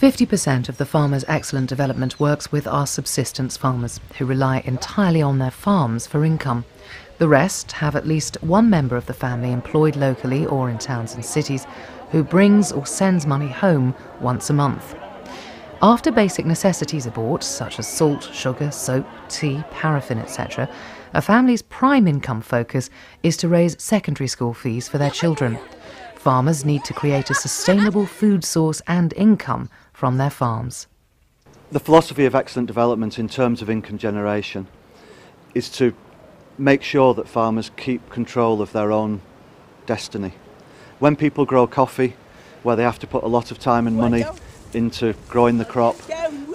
50% of the farmers Excellent Development works with are subsistence farmers who rely entirely on their farms for income. The rest have at least one member of the family employed locally or in towns and cities who brings or sends money home once a month. After basic necessities are bought, such as salt, sugar, soap, tea, paraffin, etc., a family's prime income focus is to raise secondary school fees for their children. Farmers need to create a sustainable food source and income from their farms. The philosophy of excellent development in terms of income generation is to make sure that farmers keep control of their own destiny. When people grow coffee, where they have to put a lot of time and money into growing the crop,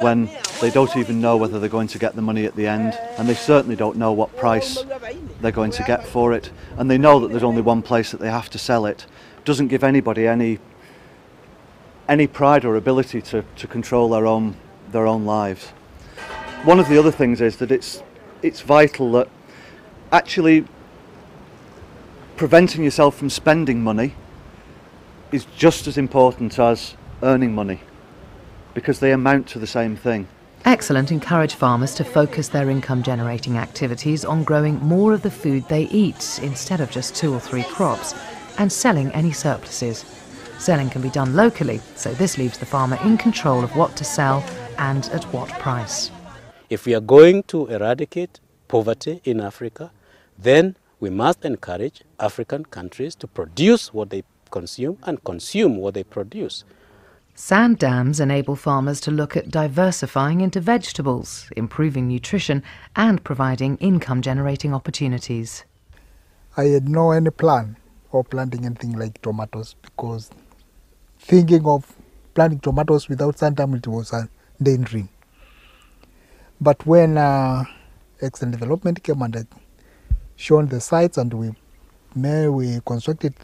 when they don't even know whether they're going to get the money at the end, and they certainly don't know what price they're going to get for it, and they know that there's only one place that they have to sell it, doesn't give anybody any pride or ability to control their own lives. One of the other things is that it's vital that actually preventing yourself from spending money is just as important as earning money, because they amount to the same thing. Excellent encourage farmers to focus their income-generating activities on growing more of the food they eat instead of just 2 or 3 crops, and selling any surpluses. Selling can be done locally, so this leaves the farmer in control of what to sell and at what price. If we are going to eradicate poverty in Africa, then we must encourage African countries to produce what they consume and consume what they produce. Sand dams enable farmers to look at diversifying into vegetables, improving nutrition and providing income-generating opportunities. I had no any plan of planting anything like tomatoes, because thinking of planting tomatoes without sand dam, it was a daydream. But when Excellent Development came and had shown the sites and we constructed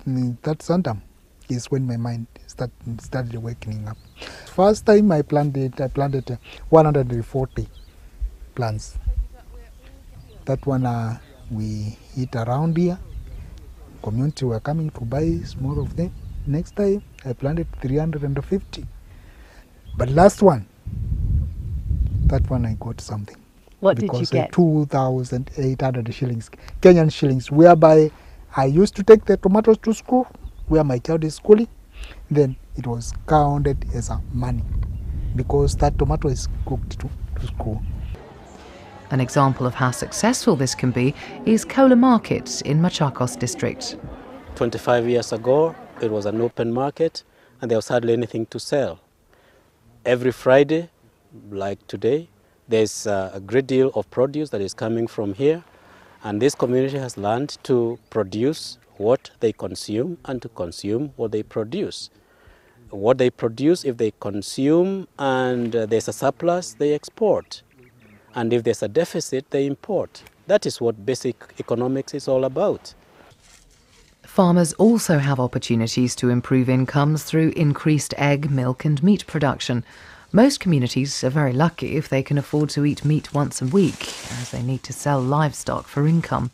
that sand dam, is when my mind started awakening up. First time I planted 140 plants. That one we hit around here. Community were coming to buy more of them. Next time I planted 350. But last one, that one I got something. What did you get? 2,800 shillings, Kenyan shillings, whereby I used to take the tomatoes to school, where my child is schooling. Then it was counted as a money, because that tomato is cooked to school. An example of how successful this can be is Kola Market in Machakos district. 25 years ago, it was an open market and there was hardly anything to sell. Every Friday, like today, there's a great deal of produce that is coming from here, and this community has learned to produce what they consume and to consume what they produce. What they produce, if they consume and there's a surplus, they export. And if there's a deficit, they import. That is what basic economics is all about. Farmers also have opportunities to improve incomes through increased egg, milk and meat production. Most communities are very lucky if they can afford to eat meat once a week, as they need to sell livestock for income.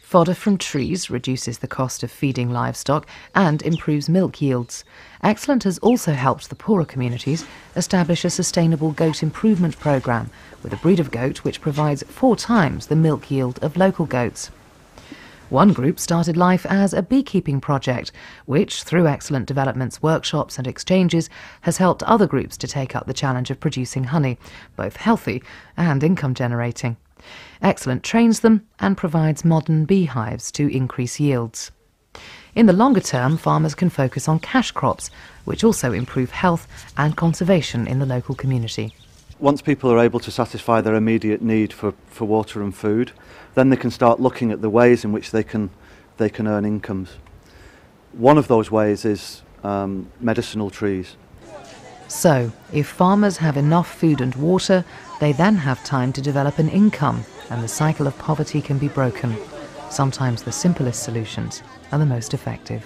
Fodder from trees reduces the cost of feeding livestock and improves milk yields. Excellent has also helped the poorer communities establish a sustainable goat improvement programme with a breed of goat which provides 4 times the milk yield of local goats. One group started life as a beekeeping project, which, through Excellent Development's workshops and exchanges, has helped other groups to take up the challenge of producing honey, both healthy and income-generating. Excellent trains them and provides modern beehives to increase yields. In the longer term, farmers can focus on cash crops, which also improve health and conservation in the local community. Once people are able to satisfy their immediate need for water and food, then they can start looking at the ways in which they can earn incomes. One of those ways is medicinal trees. So, if farmers have enough food and water, they then have time to develop an income, and the cycle of poverty can be broken. Sometimes the simplest solutions are the most effective.